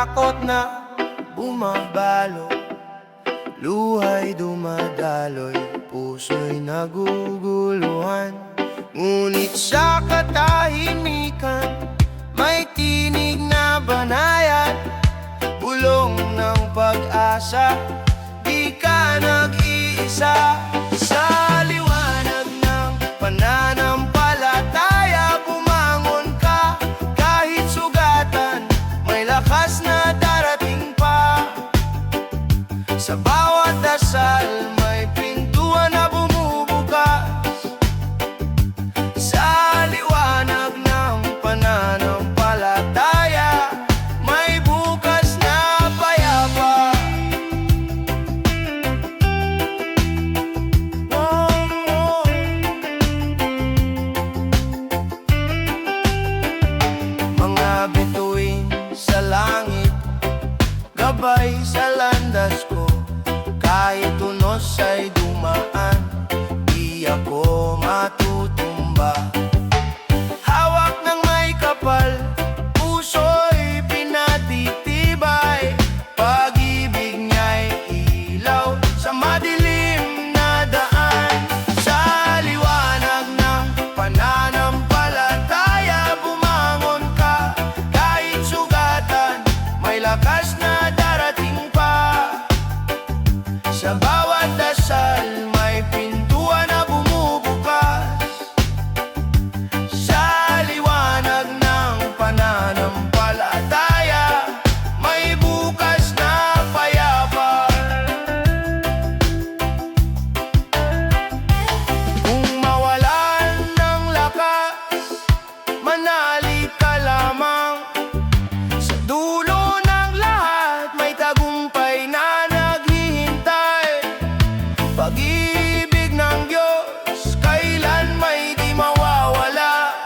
takot na bumabalo, luha'y dumadaloy, puso'y naguguluhan. Ngunit sa katahimikan, may tinig na banayad, bulong ng pag-asa, di ka nag-iisa. Sa liwanag ng pananampalataya, bumangon ka kahit sugatan, may lakas na darating pa. Sa bawat dasal may pintuan na bumubukas, sa liwanag ng pananampalataya, may bukas na payapa. Mga bituin sa langit, gabay sa landas ko, kahit unos ay dumaan, di ako matutumba. Hawak ng may kapal, puso'y pinatitibay, pag-ibig niya'y ilaw sa madilim na daan. Sa liwanag ng pananampalataya, bumangon ka kahit sugatan, may lakas na darating pa. Sa bawat dasal may pintuan na bumubukas, sa liwanag ng pananampalataya, may bukas na payapa. Kung mawalan ng lakas, manalig ka lamang. Sa dulo ng lahat may tagumpay na naghihintay. Pag-ibig ng Diyos kailan may di mawawala.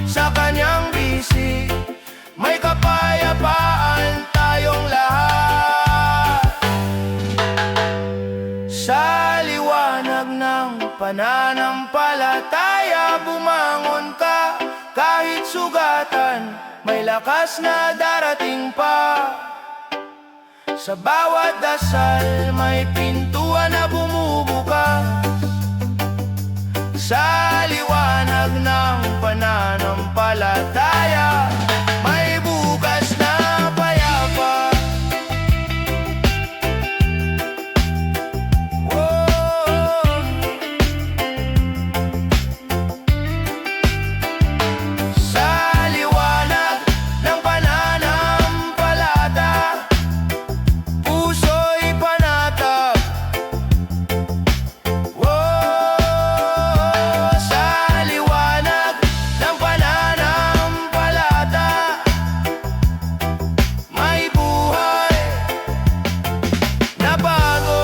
Sa kanyang bisig may kapayapaan tayong lahat. Sa liwanag ng pananampalataya, bumangon ka kahit sugatan, may lakas na darating pa. Sa bawat dasal may pintuan na bumubukas, sa liwanag ng pananampalataya, may bukas na payapa. Sa liwanag ng pananampalataya, puso'y panatag. Sa liwanag ng pananampalataya, may buhay na bago.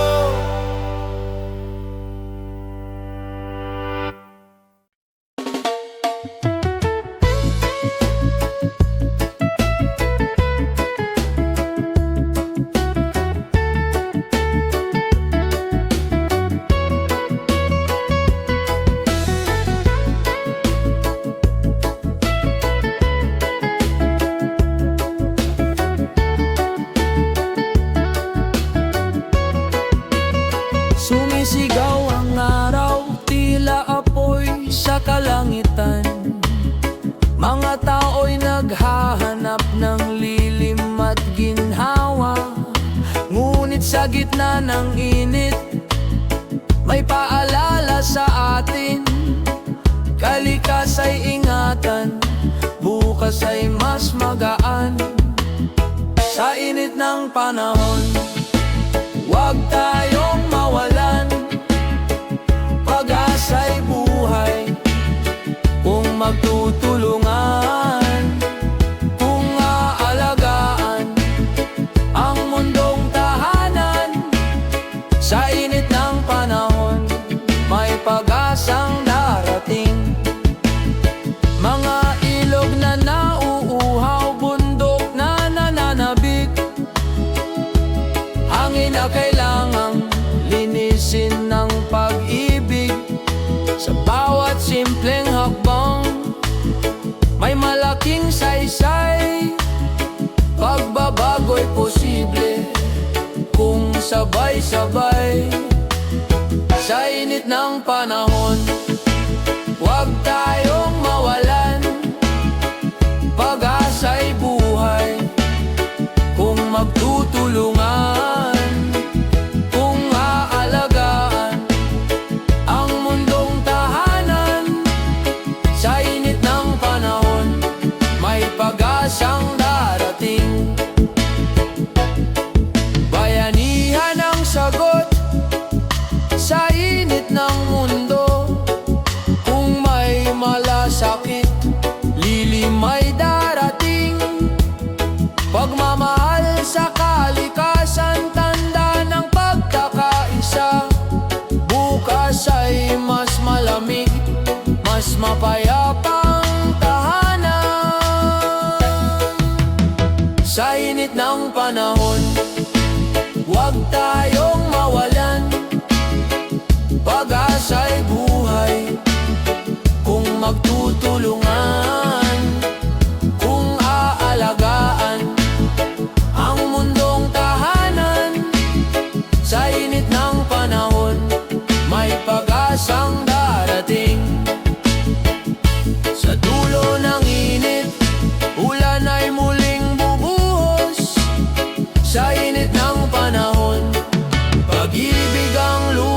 Sumisigaw ang araw, tila apoy sa kalangitan. Mga tao'y naghahanap ng lilim at ginhawa, ngunit sa gitna ng init, may paalala sa atin. Kalikas ay ingatan, bukas ay mas magaan. Sa init ng panahon, huwag tayong mawalan. Pag-asa'y buhay kung magtutulungan, kung aalagaan ang mundong tahanan. Sa init ng panahon, may pag-asang darating. Mga ilog na nauuhaw, bundok na nananabik, hangin na kailangang linisin ng pag-ibig. Sa bawat simpleng hakbang, may malaki ng panahon. Huwag tayong mawalan, pag-asa'y buhay. Kung magtutulungan, kung aalagaan ang mundong tahanan, sa init ng panahon, may pag-asang darating. Bayanihan ang sagot sa init ng mundo. Kung may malasakit, lilim ay darating. Pagmamahal sa kalikasan, tanda ng pagkakaisa. Bukas ay mas malamig, mas mapayapang tahanan. Sa init ng panahon, huwag tayong mawalan, pag-asa'y buhay. Kung magtutulungan, kung aalagaan ang mundong tahanan, sa init ng panahon, may pag-asang darating. Sa dulo ng init, ulan ay muling bubuhos. Sa init ng panahon, pag-ibig ang lunas.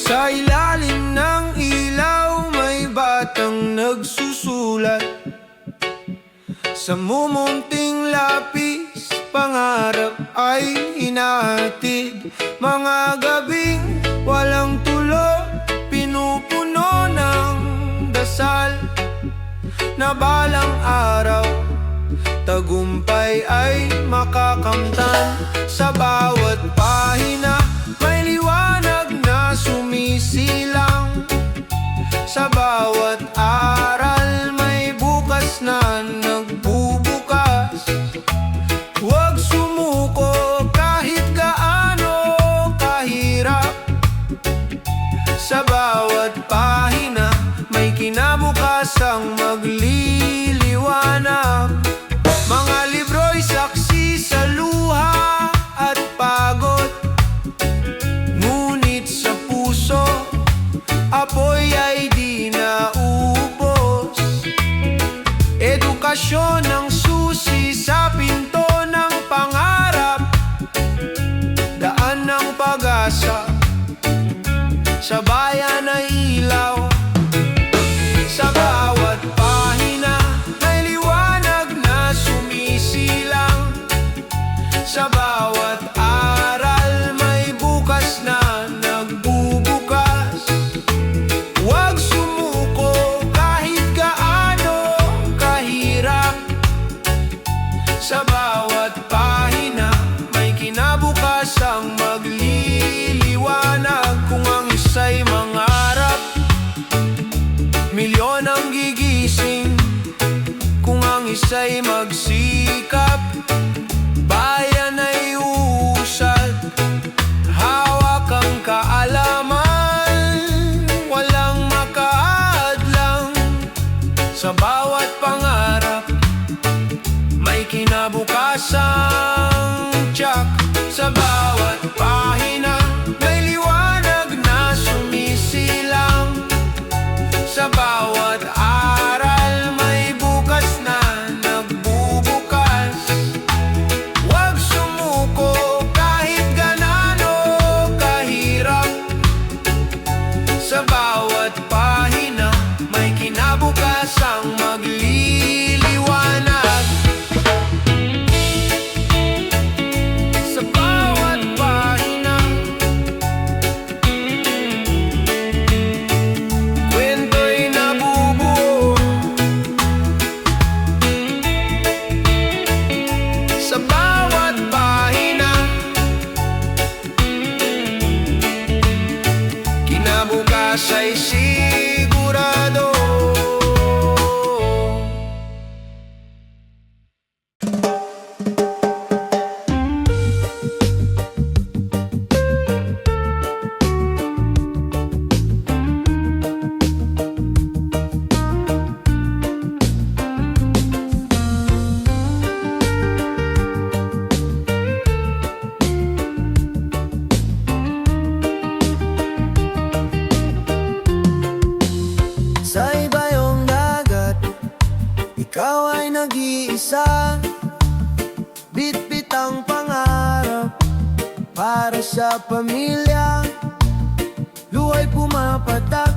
Sa ilalim ng ilaw may batang nagsusulat. Sa mumunting lapis, pangarap ay hinahatid. Mga gabing walang tulo, pinupuno ng dasal, na balang araw tagumpay ay makakamtan. Sa bawat pahina may liwanag na sumisilang. Sa bawat aral may bukas na nagbubukas. Huwag sumuko kahit gaano kahirap. Sa bawat pahina may kinabukasang magliliwanag. Mga libro'y saksi sa luha at pagod, ngunit sa puso apoy ay di naubos. Edukasyon ang susi sa pinto ng pangarap, daan ng pag-asa, sa bayan ay ilaw. Sa bawat pahina may liwanag na sumisilang. Sa bawat aral may bukas na nagbubukas. Huwag sumuko kahit gaano kahirap. Sa bawat pahina may kinabukasang magliliwanag. Kung ang isa'y mangarap, milyon ang gigising. Kung ang isa'y magsikap, bayan ay uusad. Hawak ang kaalaman, walang makaadlang. Sa bawat pangarap may kinabukasang tiyak. Sa bawat pahina may liwanag na sumisilang. Sa bawat aral may bukas na nagbubukas. Huwag sumuko kahit ganano kahirap. Sa bawat pahina may kinabukasang magliliwanag. Sa bawat pahina pag-asa, bitbit ang pangarap para sa pamilya. Luhay pumapatak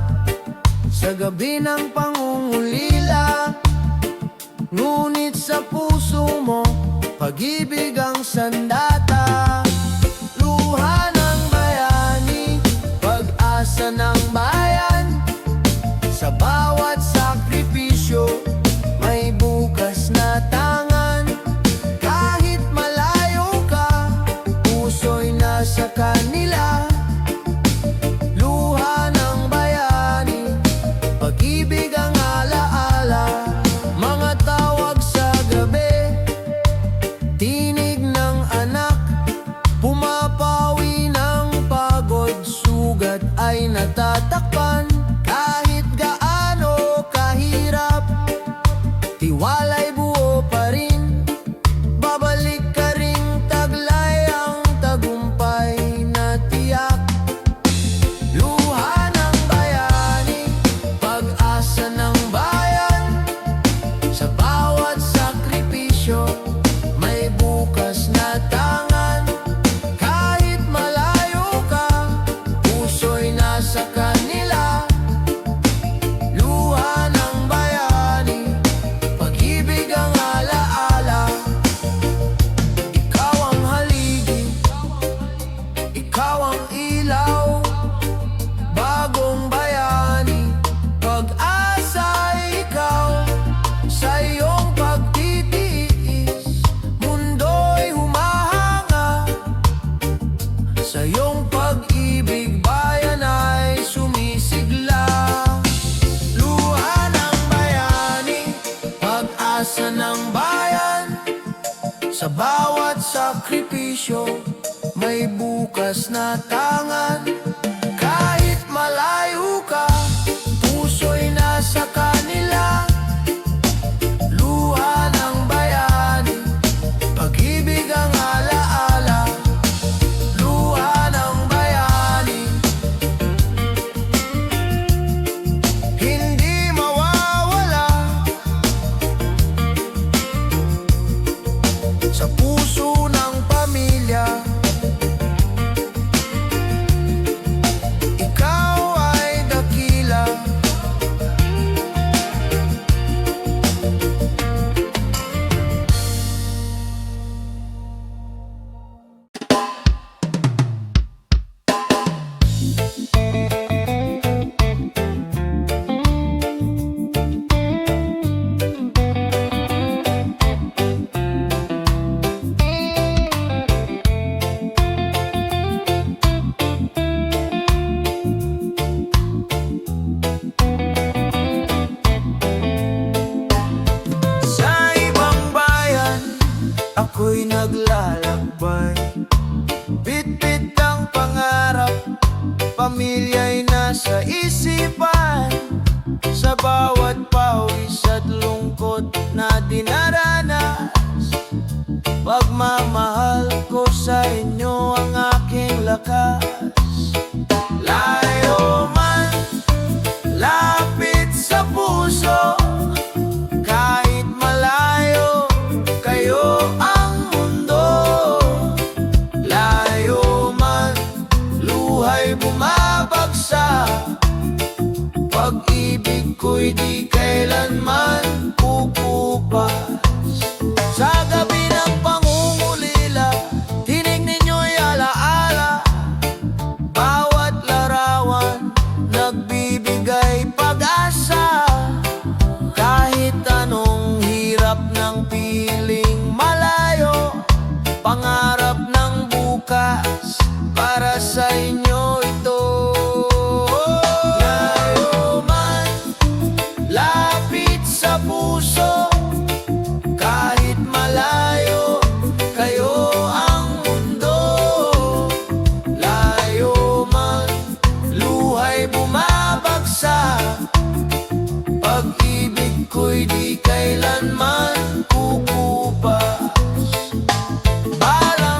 sa gabi ng pangungulila. Ngunit sa puso mo, pag-ibig ang sandata. Luha ng bayani, pag-asa ng bayan. Sa bawat sakripisyo, may bukas na tangan. Kahit malayo ka, puso'y nasa kanila. Luha ng bayani, pag-ibig ang alaala. Mga tawag sa gabi, tinig ng anak. Pumapawi ng pagod, sugat ay natatakpan. Kahit gaano kahirap, tiwala'y buo pa rin. Babalik ka ring taglay ang tagumpay na tiyak. Luha ng bayani, pag-asa ng bayan. Sa bawat sakripisyo, may bukas na tangan. Kahit malayo ka, puso'y nasa kanila. Luha ng bayani, pag-ibig ang alaala. Ikaw ang haligi, ikaw ang ilaw. Bagong bayani, pag-asa ikaw. Sa iyong pagtitiis, mundo'y humahanga. Sa iyong pag-ibig, bayan ay sumisigla. Luha ng bayani, pag-asa ng bayan. Sa bawat sakripisyo, may bukas na tangan. Kahit malayo ka, puso'y nasa kanila. Luha ng bayani, pag-ibig ang alaala. Luha ng bayani, hindi mawawala. Sa puso ng pamilya, ikaw ay dakila. Sa ibang bayan, ako'y naglalakbay. Bitbit ang pangarap, pamilya'y nasa isipan. Sa bawat pawis at lungkot na dinaranas, pagmamahal ko sa inyo ang aking lakas. Layo man, lapit sa puso. Kahit malayo, kayo ang mundo. Layo man, luhay bumabagsak. Pag-ibig ko'y di kailanman kukupas. Sa gabi ng pangungulila, tinig ninyo'y alaala. Bawat larawan, nagbibigay pag-asa. Kahit anong hirap ng piling malayo, pangarap ng bukas para sa inyo ito. Layo man, lapit sa puso. Kahit malayo, kayo ang mundo. Layo man, luhay bumabagsak. Pag-ibig ko'y di kailanman kukupas. Balang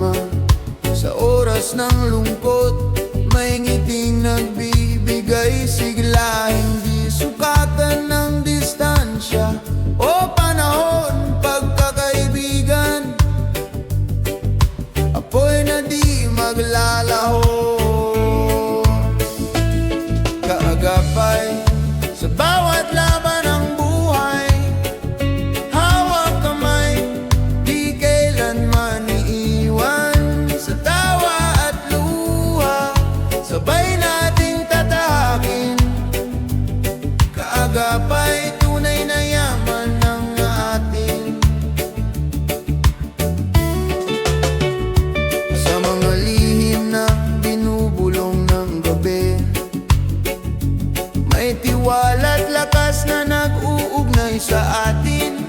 kasama. Sa oras ng lungkot, may ngiting nagbibigay sigla. Hindi sukatan ng distansya o panahon, pagkakaibigan. Apoy na di maglalaho, kaagapay sa bawat laban ng buhay. Hawak kamay, di kailanman iiwan. Sa tawa at luha, sabay nating tatahakin. Kaagapay, tunay na yaman ng atin. Sa mga lihim na binubulong ng gabi, may tiwala't lakas na nag-uugnay sa atin.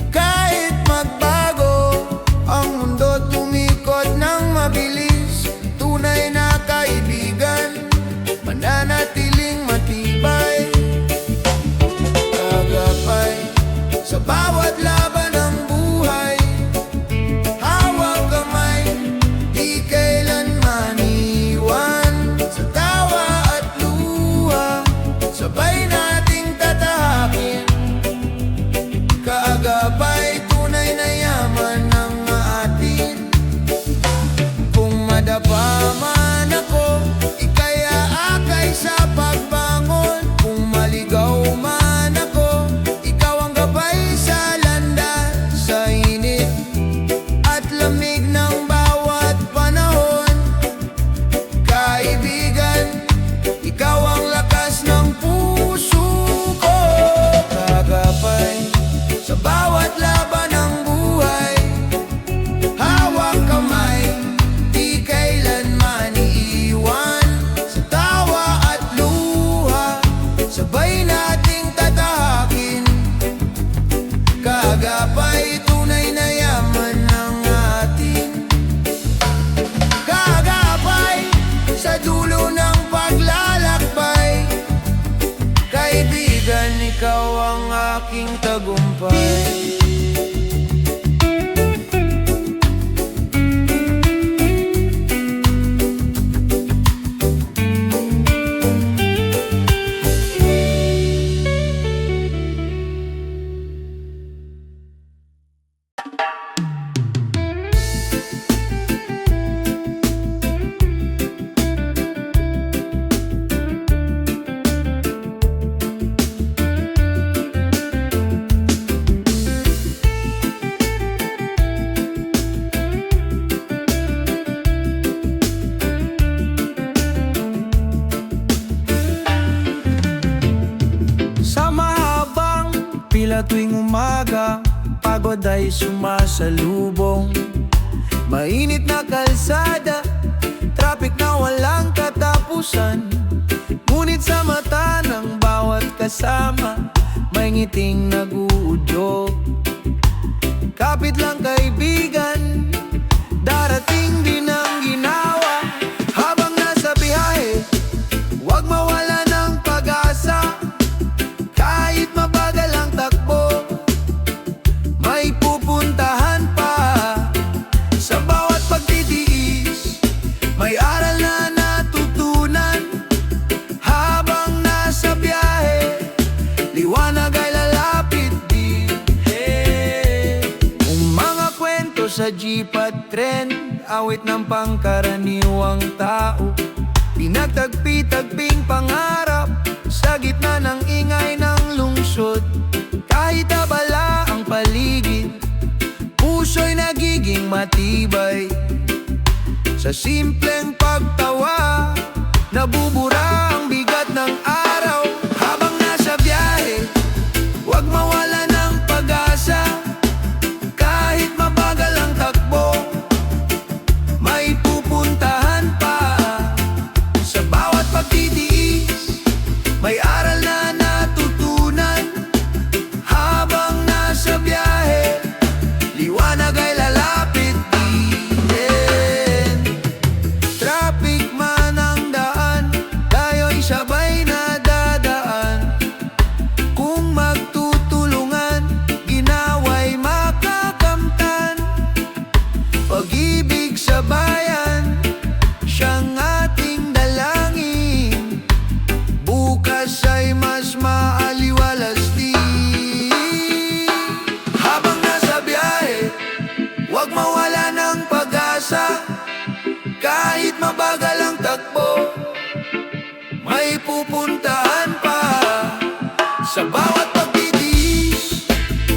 Kahit magbago ang mundo, tumikot ng mabilis. Tunay na kaibigan, mananatiling matibay. Kagapay sa bawat laban ng buhay. Hawak kamay, di kailanman iwan. Sa tawa at luha, sabay nating tatahakin. Kaagapay, tunay na yaman ng atin. Kung madapa man ako, ika'y aakay sa pagbangon. Kung maligaw man ako, ikaw ang gabay sa landas. Sa init at lamig ng bawat panahon, kaibigan, ikaw ang lakas ng puso ko. Kagapay sa bawat laban ng buhay. Hawak kamay, di kailanman iiwan. Sa tawa at luha, sabay nating tatahakin. Kagapay, tunay na yaman ng atin. Kagapay sa dulo ng paglalakbay. Kaibigan, ikaw ang aking tagumpay. Sa mahabang pila tuwing umaga, pagod ay sumasalubong. Mainit na kalsada, traffic na walang katapusan. Ngunit sa mata ng bawat kasama, may ngiting nag-uudyok. Kapit lang kaibigan, darating din ang ginawa. Habang nasa biyahe, huwag mawala ng pag-asa. Kahit mabagal ang takbo, may pupuntahan pa. Sa bawat pagtitiis, may aral na natutunan. Habang nasa biyahe, liwanag ay lalapit din. Kung mga kwento sa jeep at tren, awit ng pangkaraniwang tao. Pinagtagpi-tagping pangarap sa gitna ng ingay ng lungsod. Kahit abala ang paligid, puso'y nagiging matibay. Sa simpleng pagtawa, nabubura ang bigat ng araw. Habang nasa biyahe, huwag mawala ng pag-asa. Kahit mabagal ang takbo, may pupuntahan pa. Sa bawat pagtitiis, may aral na natutunan. Habang nasa biyahe, liwanag ay lalapit din. Traffic man ang daan, tayo'y sabay na Sa bawat pagtitiis,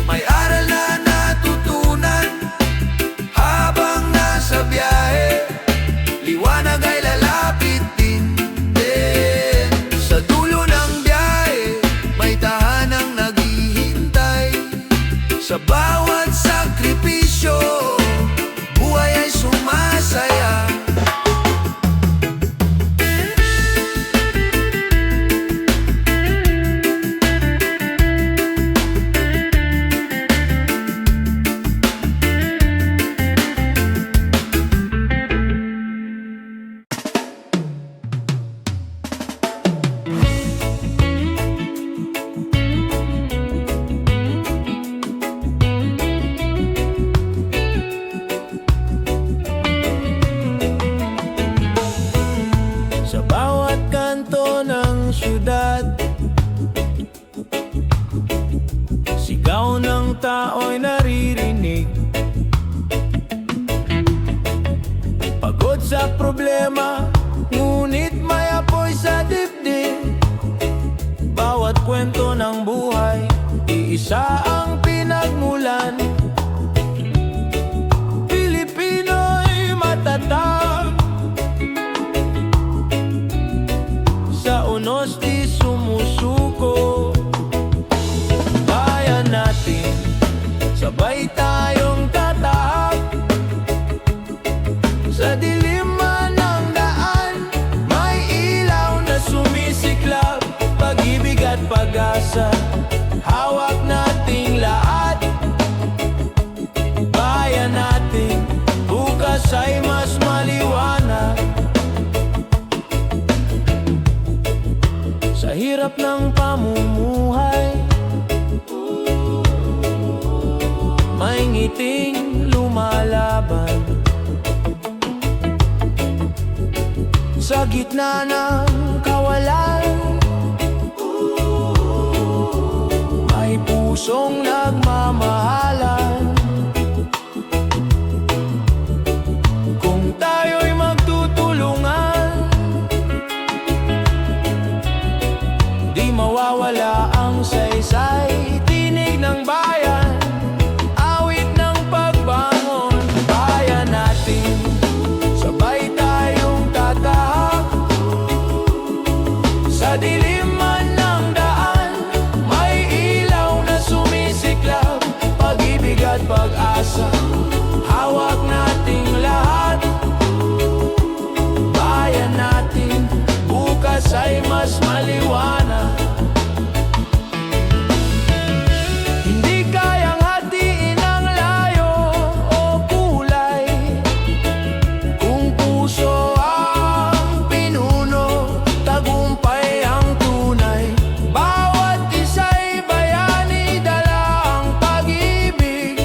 may aral na natutunan. Habang nasa biyahe, liwanag ay lalapit din. Sa dulo ng biyahe, may tahanang naghihintay. Sa bawat sakripisyo, buhay ay sumasaya. Sa bawat kanto ng syudad, sigaw ng tao'y naririnig. Pagod sa problema, ngunit may apoy sa dibdib. Bawat kwento ng buhay, iisa ang pinagmulan. Pilipino'y matatag, sa unos di sumusuko. Bayan natin, sabay tayong tatahak. Sa dilim man ng daan, may ilaw na sumisiklab. Pag-ibig at pag-asa, hawak nating lahat. Bayan natin, bukas ay mas maliwanag. Sa hirap ng pamumuhay, may ngiting lumalaban. Sa gitna ng kawalan, may pusong nagmamahalan. Kung tayo'y magtutulungan, di mawawala ang saysay. Tinig ng bayan, awit ng pagbangon. Bayan natin, sabay tayong tatahak. Sa dilim man ng daan, may ilaw na sumisiklab. Pag-ibig at pag-asa, hawak nating lahat. Bayan natin, bukas ay mas maliwanag. Hindi kayang hatiin ang layo o kulay, kung puso ang pinuno, tagumpay ang tunay. Bawat isa'y bayani, dala ang pag-ibig.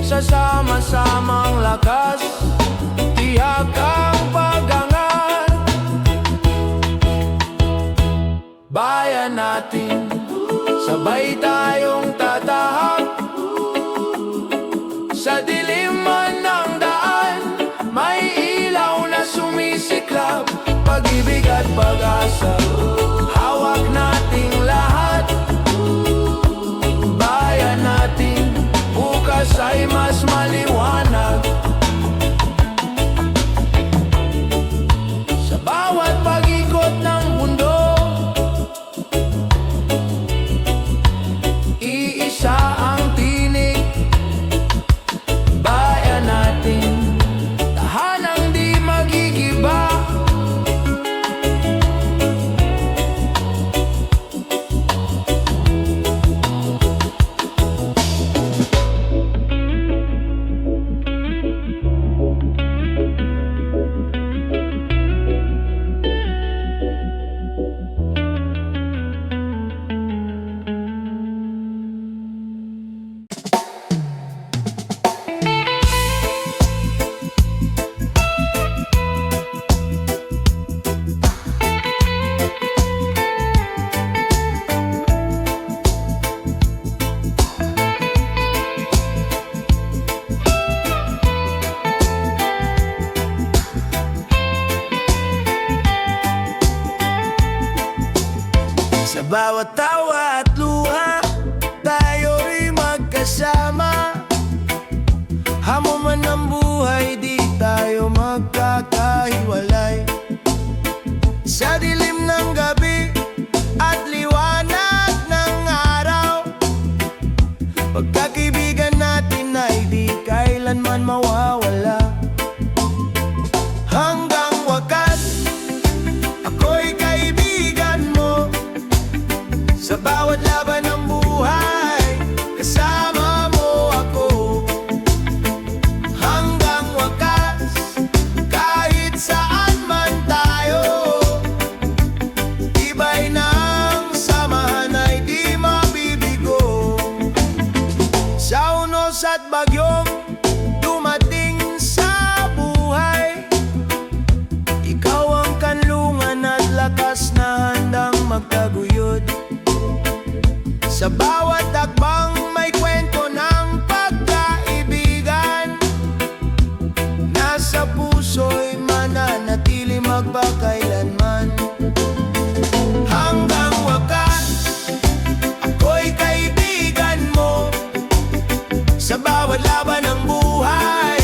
Sa sama-samang lakas, tiyak ang pag-angat. Bayan natin, sabay tayong tatahak. Sa dilim man ng daan, may ilaw na sumisiklab. Pag-ibig at pag-asa, hawak nating lahat. Bayan natin, bukas ay mas maliwanag. Sa bawat pag-ikot ng mundo, iisa ang tinig. Bayan natin, tahanang di magigiba. Sa bawat tawa at luha, magkahiwalay. Sa dilim ng gabi at liwanag ng araw, pagkakaibigan natin ay di kailanman mawawala. Hanggang wakas, ako'y kaibigan mo. Sa bawat laban ng buhay, kasama mo ako. Hanggang wakas, kahit saan man tayo, tibay ng samahan ay di mabibigo. Sa unos at bagyong dumating sa buhay, ikaw ang kanlungan at lakas na handang magtaguyod. Sa bawat hakbang may kwento ng pagkaibigan, nasa puso'y mananatili magpakailanman. Hanggang wakas, ako'y kaibigan mo. Sa bawat laban ng buhay,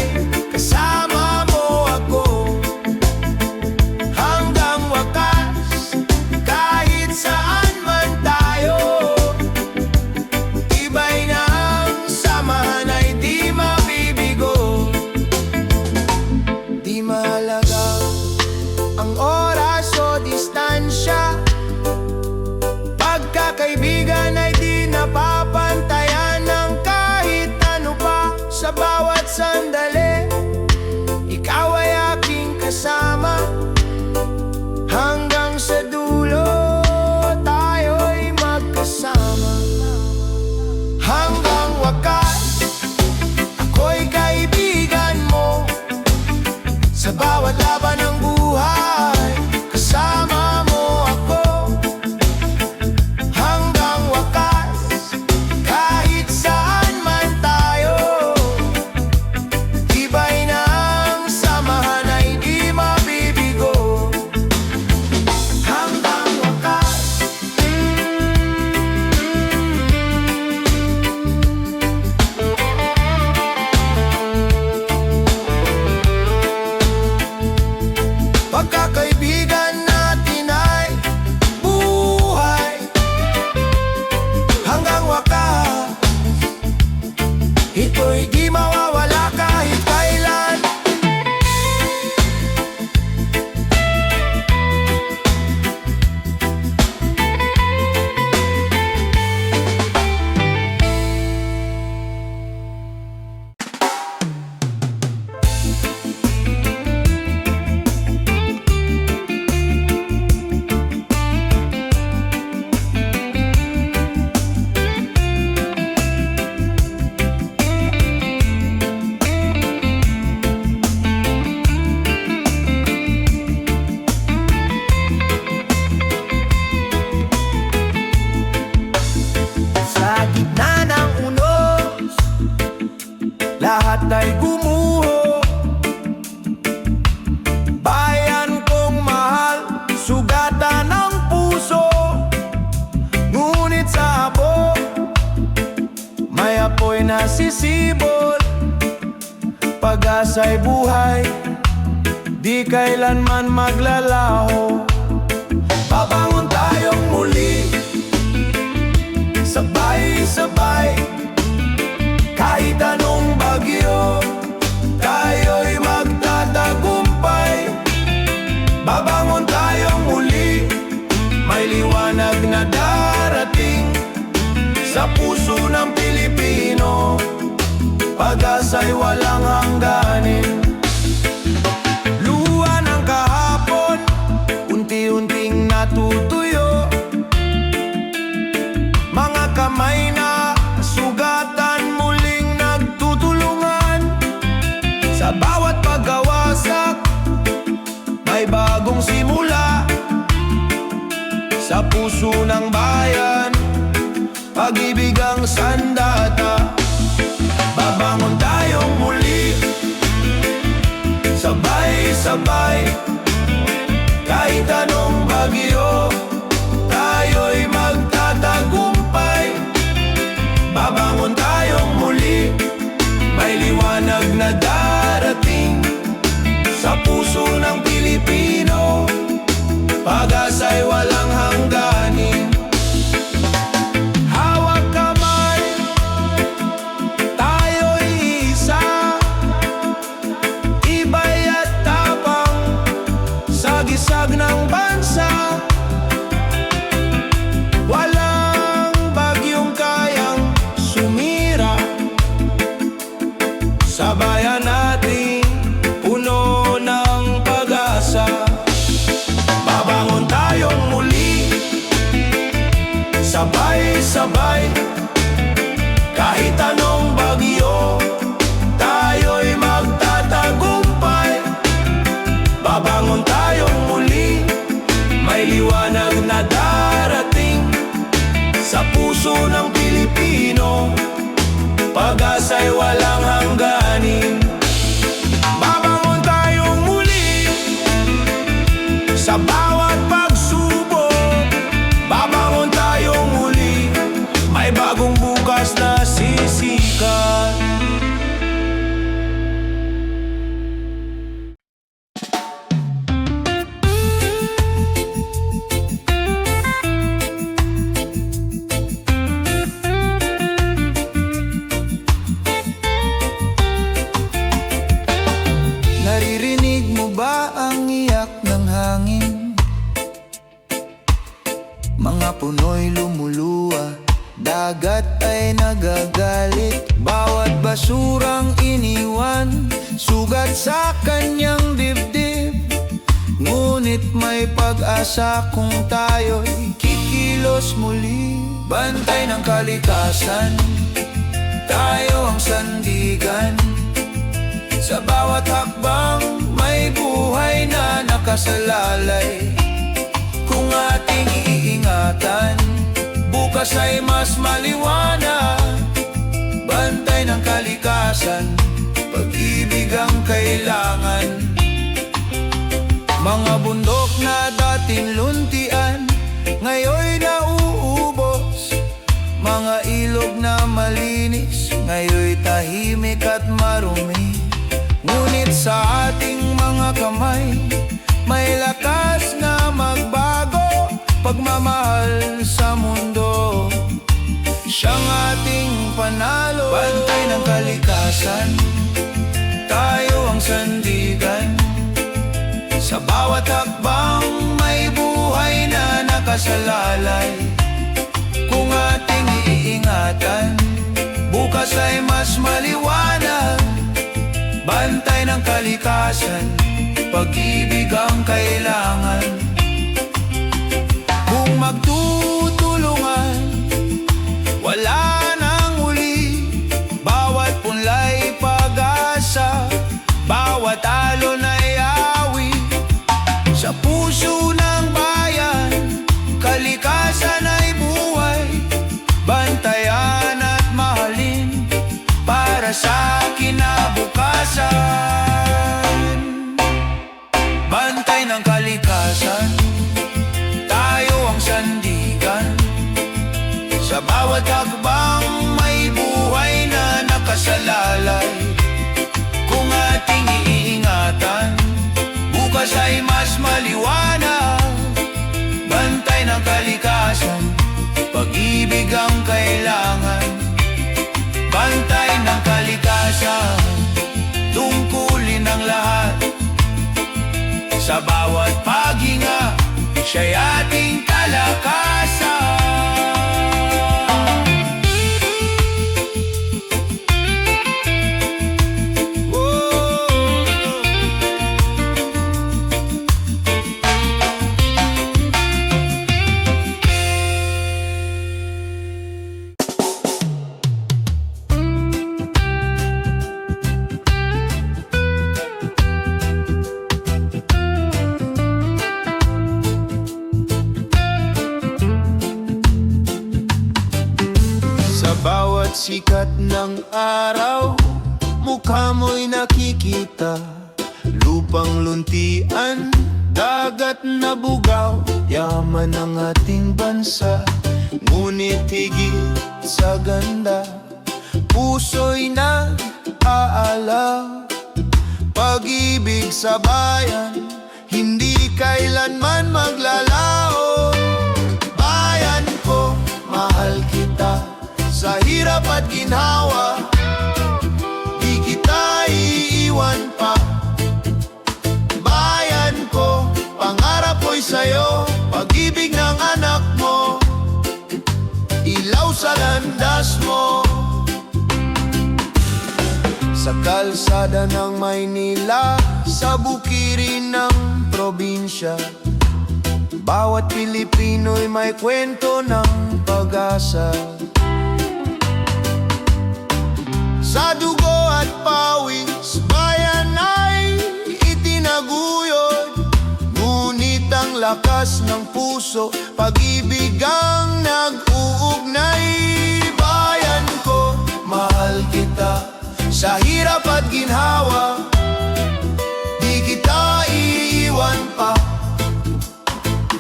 kasama mo ako. Hanggang wakas, kahit saan man tayo, tibay ng samahan ay di mabibigo. Di mahalaga ang oras o distansya, pagkakaibigan ay di napapantayan ng kahit ano pa. Sa bawat sandali, ikaw ay aking kasama. Hanggang sa dulo, tayo'y magkasama. Hanggang wakas, ako'y kaibigan mo. Sa bawat laban ng buhay, kasama mo ako. Hanggang wakas, kahit saan man tayo, tibay ng samahan ay di mabibigo. Hanggang wakas, pagkakaibigan natin ay buhay. Hanggang wakas, ito'y di mawawala kahit kailan. Sa gitna ng unos, lahat ay gumuho. Bayan kong mahal, sugatan ng puso. Ngunit sa abo, may apoy na sisibol. Pag-asa'y buhay, di kailanman maglalaho. Babangon tayong muli, sabay-sabay. Kahit anong bagyo, tayo'y magtatagumpay. Babangon tayong muli, may liwanag na darating. Sa puso ng Pilipino, pag-asa'y walang hangganin. Luha ng kahapon, unti-unting natutuyo. Mga kamay na sugatan, muling nagtutulungan. Sa bawat pagkawasak, may bagong simula. Sa puso ng bayan, pag-ibig ang sandata. Babangon tayong muli, sabay-sabay. Kahit anong bagyo, tayo'y magtatagumpay. Babangon tayong muli, may liwanag na darating. Sa puso ng Pilipinas, Babangon tayong muli, may liwanag na darating sa puso ng Pilipino, pag-asa'y walang hangganin. Babangon tayong muli sa bawat pagsubok. Babangon tayong muli, may bagong bukas na sisikat. Naririnig mo ba ang iyak ng hangin? Mga puno'y lumuluwa, dagat ay nagagalit. Bawat basurang iniwan, sugat sa kanyang dibdib. Ngunit may pag-asa kung tayo'y kikilos muli. Bantay ng kalikasan, tayo ang sandigan. Sa bawat hakbang, may buhay na nakasalalay. Kung ating iingatan, bukas ay mas maliwanag. Bantay ng kalikasan, pag-ibig ang kailangan. Mga bundok na dating luntian, ngayon'y nauubos. Mga ilog na malinis, ngayon'y tahimik at marumi. Ngunit sa ating mga kamay, may lakas na magbago. Pagmamahal sa mundo, siyang ating panalo. Bantay ng kalikasan, tayo ang sandigan. Sa bawat hakbang, may buhay na nakasalalay. Kung ating iingatan, bukas ay mas maliwanag. Bantay ng kalikasan, pag-ibig ang kailangan. Kung magtutulungan, wala nang huli. Bawat punlay pag-asa, bawat alon ay awi. Sa puso ng bayan, kalikasan ay buhay. Bantayan at mahalin para sa kinabukasan. Bantay ng kalikasan, tayo ang sandigan. Sa bawat hakbang, may buhay na nakasalalay. Kung ating iingatan, bukas ay mas maliwanag. Bantay ng kalikasan, pag-ibig ang kailangan. Bantay ng kalikasan, tungkulin ang lahat. Sa bawat paghinga, siya'y ating kalakasan. Bawat sikat ng araw, mukha mo'y nakikita. Lupang luntian, dagat na bugaw, yaman ng ating bansa. Ngunit higit sa ganda, puso'y nag-aalaw. Pag-ibig sa bayan, hindi kailanman maglalaho. Bayan ko, mahal kita. Sa hirap at ginhawa, di kita iiwan pa. Bayan ko, pangarap ko'y sa'yo. Pag-ibig ng anak mo, ilaw sa landas mo. Sa kalsada ng Maynila, sa bukirin ng probinsya, bawat Pilipino'y may kwento ng pag-asa. Sa dugo at pawis, bayan ay itinaguyod. lakas ng puso, pag-ibig ang nag-uugnay. Bayan ko, mahal kita, sa hirap at ginhawa, di kita iiwan pa.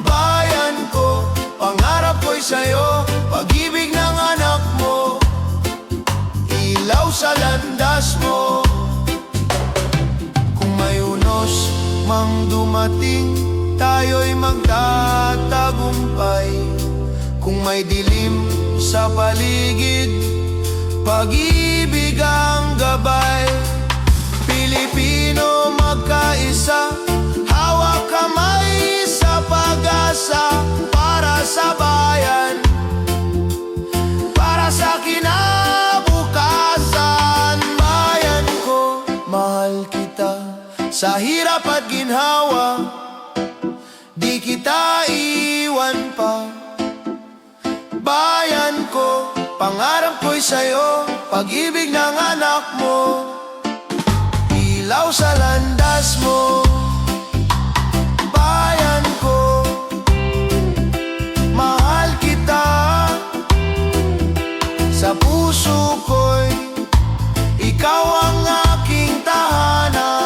Bayan ko, pangarap ko'y sa'yo, pag-ibig ng anak mo, ilaw sa landas mo. Kung may unos mang dumating, tayo'y magtatagumpay. Kung may dilim sa paligid, pag-ibig ang gabay. Pilipino magkaisa, hawak kamay sa pag-asa, para sa bayan, para sa kinabukasan. Bayan ko, mahal kita, sa hirap at ginhawa, di kita iwan pa. Bayan ko, pangarap ko'y sa'yo, pag-ibig ng anak mo, ilaw sa landas mo. Bayan ko, mahal kita, sa puso ko'y ikaw ang aking tahanan.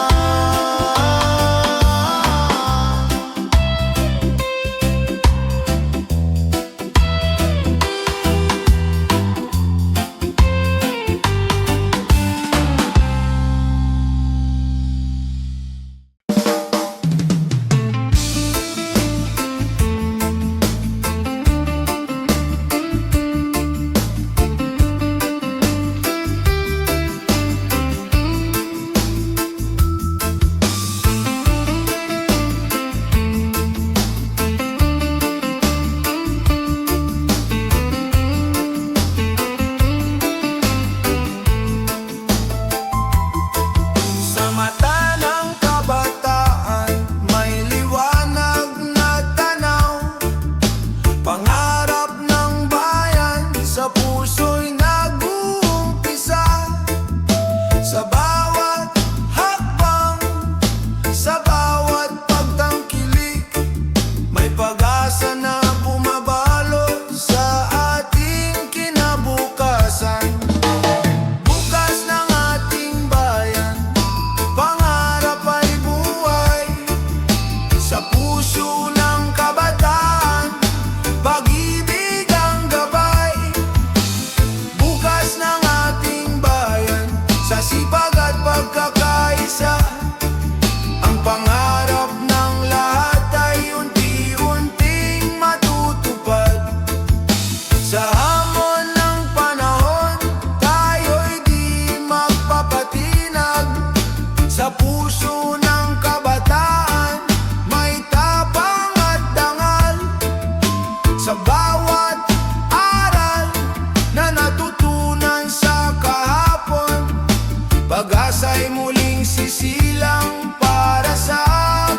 Pag-asa'y muling sisilang para sa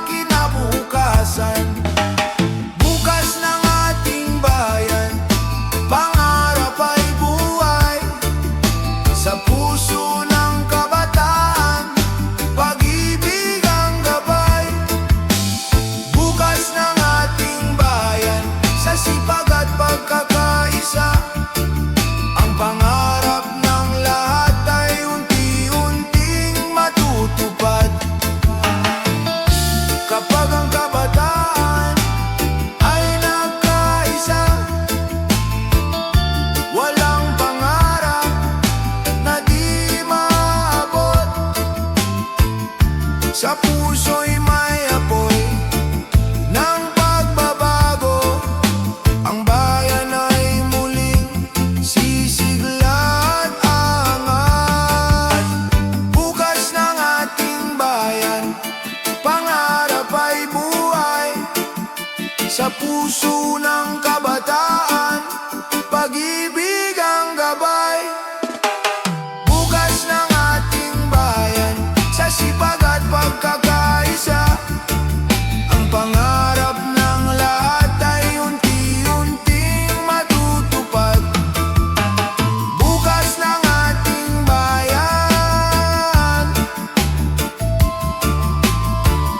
kinabukasan. Bukas ng ating bayan, pangarap ay buhay. Sa puso ng kabataan, pag-ibig ang gabay. Bukas ng ating bayan, sa sipag at pagkakaisa, ang pangarap ng lahat ay unti-unting matutupad. Kapag ang kabataan ay nagkaisa, walang pangarap na di maabot. Sa puso'y may apoy ng pagbabago, ang bayan ay muling sisigla at angat. Bukas ng ating bayan, pangarap ay buhay. Sa puso ng kabataan, pag-ibig ang gabay. Bukas ng ating bayan, sa sipag at pagkakaisa, ang pangarap ng lahat ay unti-unting matutupad. Bukas ng ating bayan,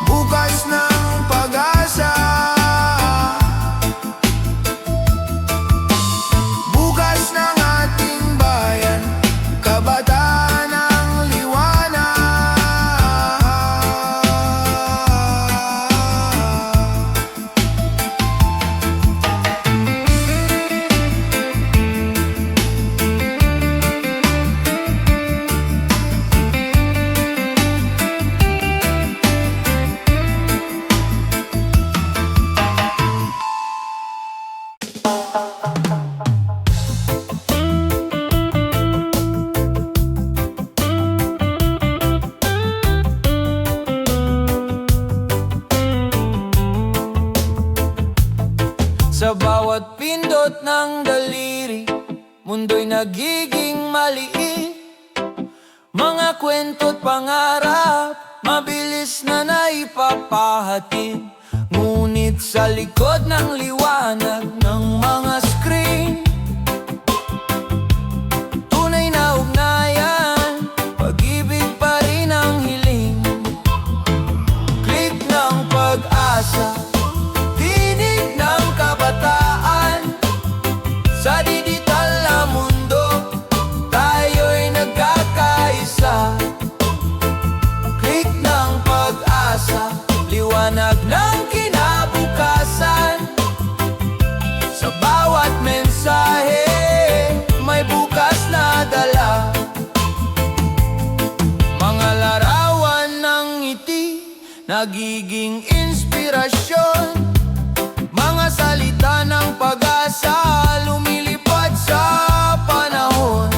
bukas ng pag-asa. bawat pindot ng daliri, mundo'y nagiging maliit. Mga kwento't pangarap, mabilis na naipapahatid. Ngunit sa likod ng liwanag ng mga screen, tunay na ugnayan, pag-ibig pa rin ang hiling. Click ng pag-asa, tinig ng kabataan. Sa digital na mundo, tayo'y nagkakaisa. Click ng pag-asa, liwanag ng kinabukasan. Sa bawat mensahe, may bukas na dala. Mga larawan ng ngiti, nagiging inspirasyon. Mga salita ng pag-asa, lumilipad sa panahon.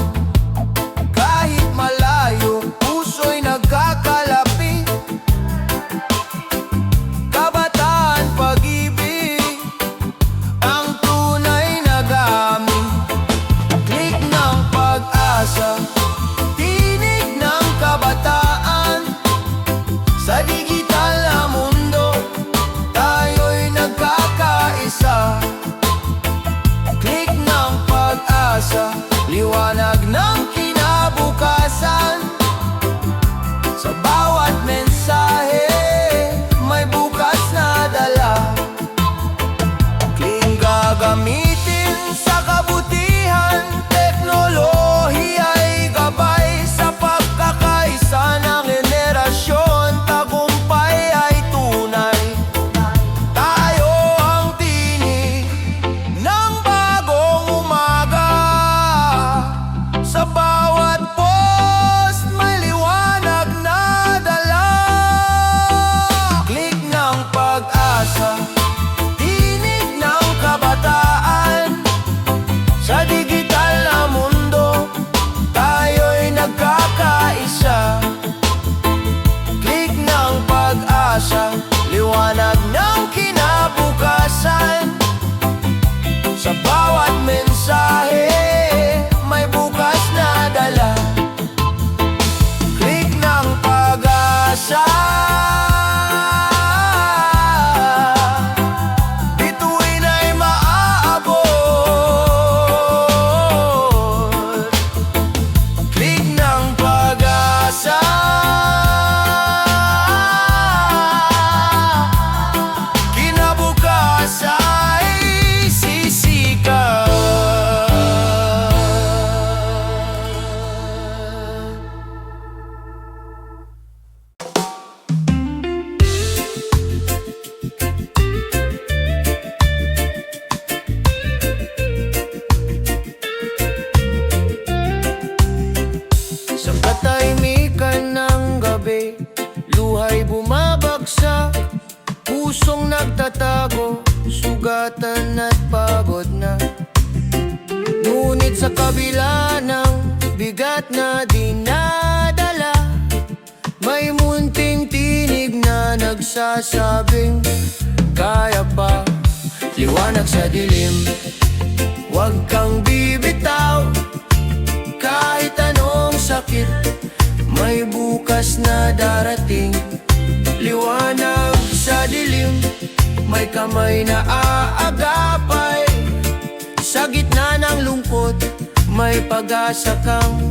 Kahit malayo, puso'y nagkakalapit. Kabataan, pag-ibig, ang tunay na gamit. Click ng pag-asa, tinig ng kabataan. Sa digital na mundo, tayo'y nagkakaisa. Click ng pag-asa, liwanag ng kinabukasan. Sa bawat mensahe, may bukas na dala. Click gagamitin sa kabutihan, teknolohiya'y gabay sa pagkakaisa ng henerasyon. Tagumpay ay tunay, tayo ang tinig ng bagong umaga. Sa bawat post, may liwanag na dala. Click ng pag-asa, tinig ng kabataan. Sa digital na mundo, tayo'y nagkakaisa. Click ng pag-asa, liwanag ng kinabukasan. Sa bawat mensahe, may bukas na dala. Click ng pag-asa, bituin ay maaabot. Click ng pag-asa, kinabukasan ay sisikat. Sa katahimikan ng gabi, luha'y bumabagsak. Pusong nagtatago, sugatan at pagod na. Ngunit sa kabila ng bigat na dinadala, may munting tinig na nagsasabing kaya pa. Liwanag sa dilim, huwag kang bibitaw. Kahit anong sakit, may bukas na darating. Liwanag sa dilim, may kamay na aagapay. Sa gitna ng lungkot, may pag-asa kang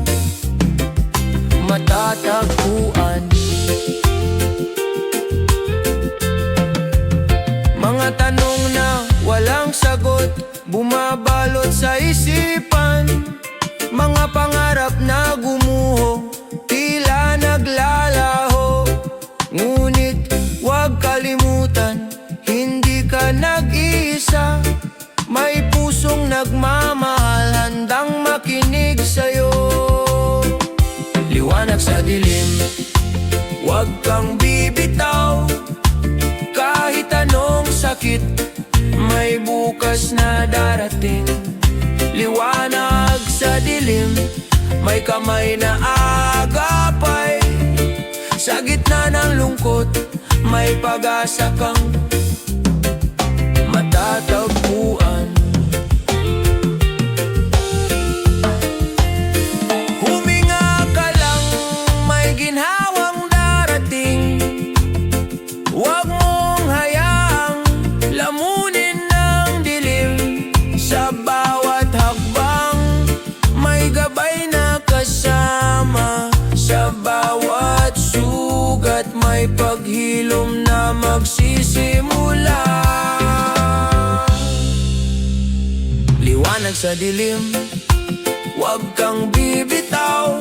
matatagpuan. Mga tanong na walang sagot, bumabalot sa isipan. Mga pangarap na gumuho, tila naglalaho. Ngunit huwag kalimutan, hindi ka nag-iisa. May pusong nagmamahal, handang makinig sa'yo. Liwanag sa dilim, huwag kang bibitaw. Kahit anong sakit, may bukas na darating. Liwanag sa dilim, may kamay na agapay. Sa gitna ng lungkot, may pag-asa kang matatagpuan. may paghilom na magsisimula. Liwanag sa dilim, huwag kang bibitaw.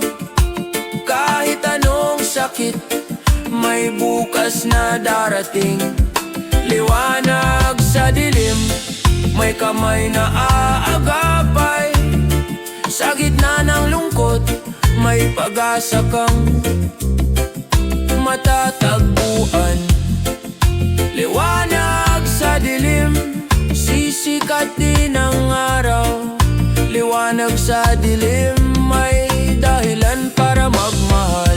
Kahit anong sakit, may bukas na darating. Liwanag sa dilim, may kamay na aagapay. Sa gitna ng lungkot, may pag-asa kang matatagpuan. Liwanag sa dilim, sisikat din ang araw. Liwanag sa dilim, may dahilan para magmahal.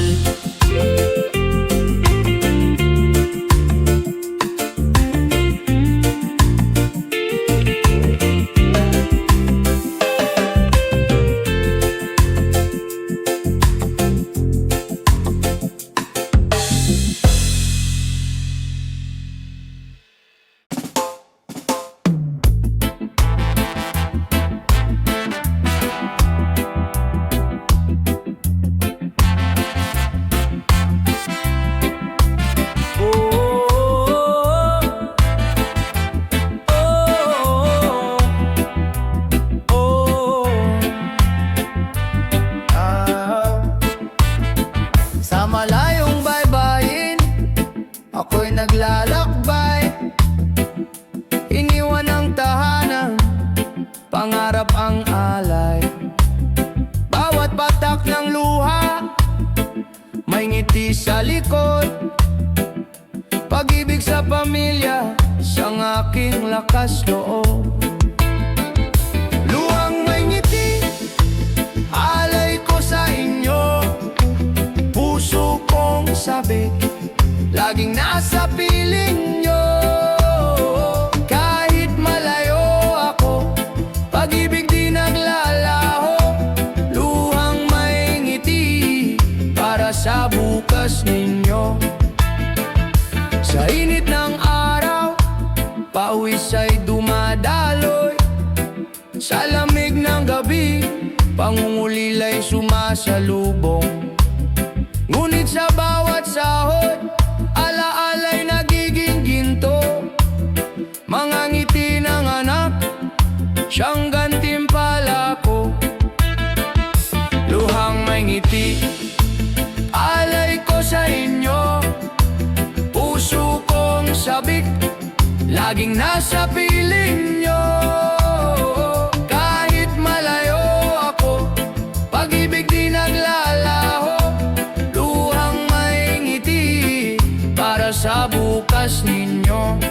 Sa malayong baybayin, ako'y naglalakbay. Iniwan ang tahanan, pangarap ang alay. Bawat patak ng luha, may ngiti sa likod. Pag-ibig sa pamilya, siyang aking lakas loob. Luhang may ngiti, alay ko sa inyo. Puso kong sabik, laging nasa piling nyo. Kahit malayo ako, pag-ibig di naglalaho. Luhang may ngiti, para sa bukas ninyo. Sa init ng araw, pawis ay dumadaloy. Sa lamig ng gabi, pangungulila'y sumasalubong. Ngunit sa bawat sahod, alaala'y nagiging ginto. Mga ngiti ng anak, siyang gantimpala ko. Luhang may ngiti, alay ko sa inyo. Puso kong sabik, laging nasa piling nyo. Kahit malayo ako, pag-ibig di naglalaho. Luhang may ngiti, para sa bukas ninyo.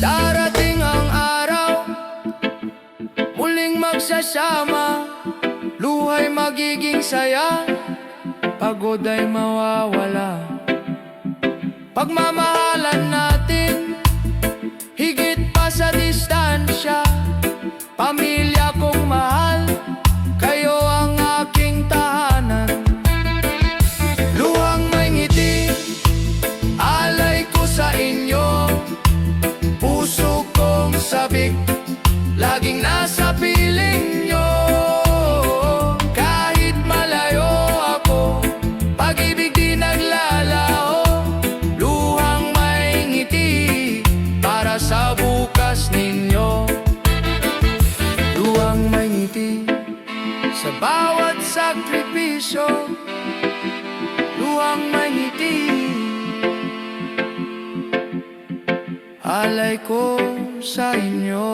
Darating ang araw, muling magsasama. Luha'y magiging saya, pagod ay mawawala. Pagmamahalan natin, higit pa sa distansya. Pamilya kong mahal, kayo ang aking tahanan. Luhang may ngiti, alay ko sa inyo. Puso kong sabik, laging nasa piling nyo. Kahit malayo ako, pag-ibig di naglalaho. Luhang may ngiti, para sa bukas ninyo. Luhang may ngiti, sa bawat sakripisyo. Luhang may ngiti, alay ko sa inyo.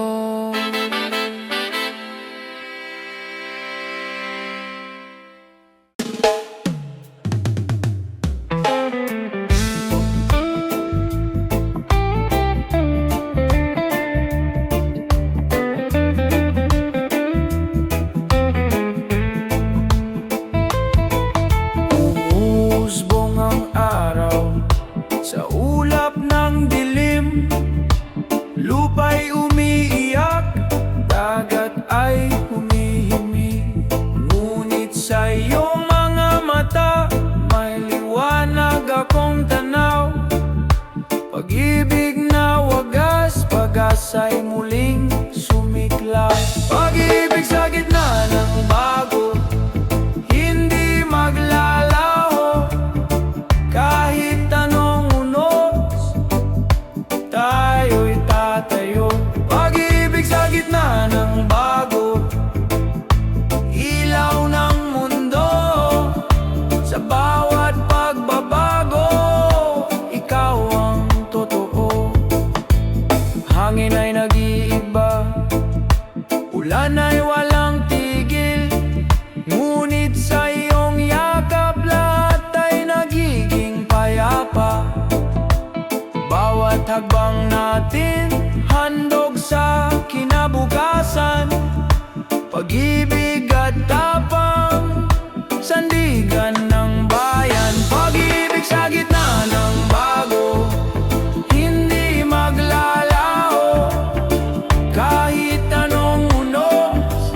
Umusbong ang araw sa ulap ng dilim. Lupa'y umiiyak, pag-ibig at tapang, sandigan ng bayan. Pag-ibig sa gitna ng bago, hindi maglalaho. Kahit anong unos,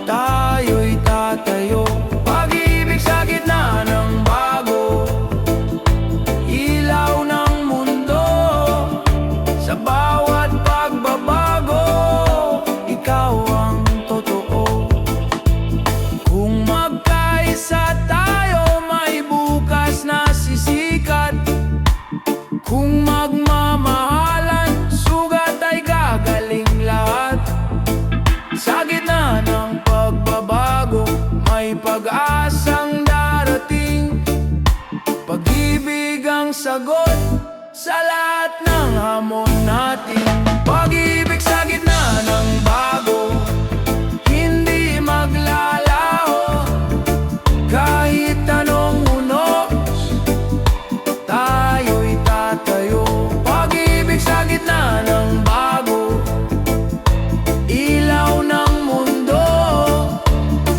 tayo'y tatayo. Pag-ibig sa gitna ng bago, ilaw ng mundo. Sa bawat pagbabago, ikaw ang totoo. Kung magkaisa tayo, may bukas na sisikat. Kung magmamahalan, sugat ay gagaling lahat. Sa gitna ng pagbabago, may pag-asang darating. Pag-ibig ang sagot sa lahat ng hamon natin. Pag-ibig sa gitna ng bago, hindi maglalaho. Kahit anong unos, tayo'y tatayo. Pag-ibig sa gitna ng bago, ilaw ng mundo.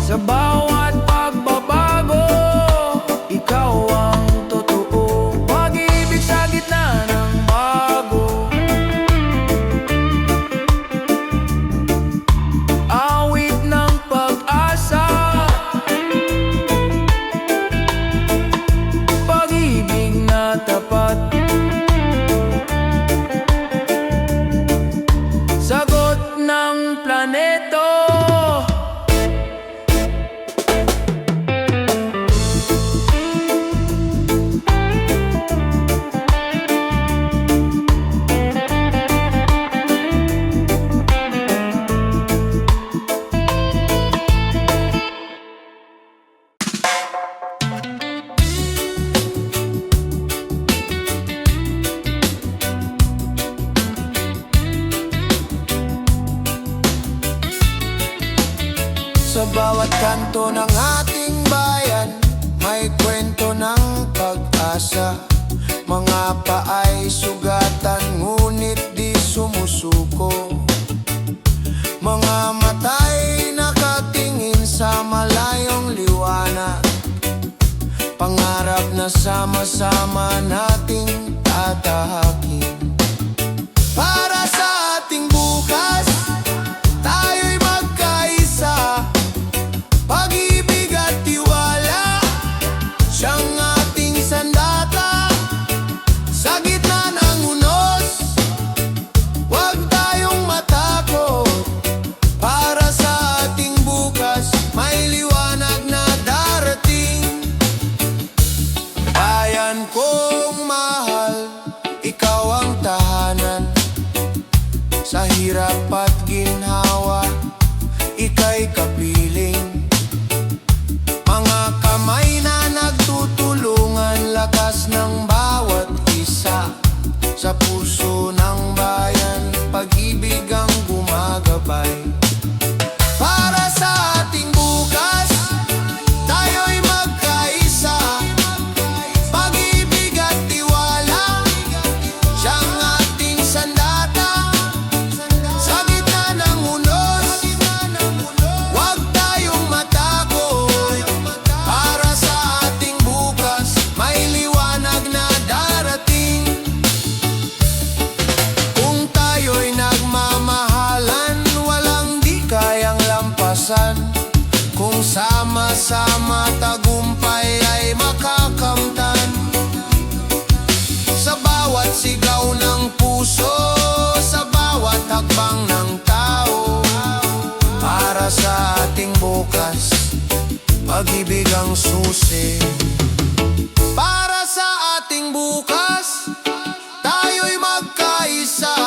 Sa bawat pagbabago, ikaw ang totoo. Pag-ibig sa gitna ng bago. Awit ng pag-asa, pag-ibig na tapat. Sagot ng planeto. Sa bawat kanto ng ating bayan, may kwento ng pag-asa. Mga paay sugatan, ngunit di sumusuko. Mga mata'y nakatingin sa malayong liwanag. Pangarap na sama-sama nating tatahakin. Para sa ating bukas, tayo'y magkaisa. Pag-ibig at tiwala, siyang ating sandata. Sa gitna ng unos, huwag tayong matakot. Para sa ating bukas, may liwanag na darating. Bayan kong mahal, ikaw ang tahanan. Sa hirap at ginhawa, ika'y kapiling. Mga kamay na nagtutulungan, lakas ng bawat isa. Sa puso ng bayan, pag-ibig ang gumagabay. Para sa ating bukas, tayo'y magkaisa. Pag-ibig at tiwala, siyang ating sandata. Sa gitna ng unos, huwag tayong matakot. Para sa ating bukas, may liwanag na darating. Kung tayo'y nagmamahalan, walang di kayang lampasan. Kung sama-sama, tagumpay ay makakamtan. Sa bawat sigaw ng puso, sa bawat hakbang ng tao. Para sa ating bukas, pag-ibig ang susi. Para sa ating bukas, tayo'y magkaisa.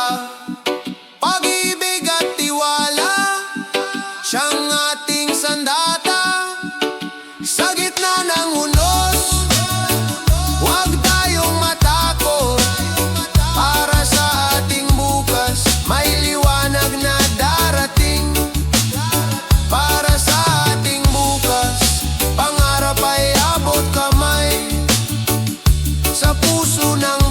Pag-ibig at tiwala, siyang ating sandata. Sa gitna ng unos, huwag tayong matakot. Para sa ating bukas, may liwanag na darating. Para sa ating bukas, pangarap ay abot kamay. Sa puso ng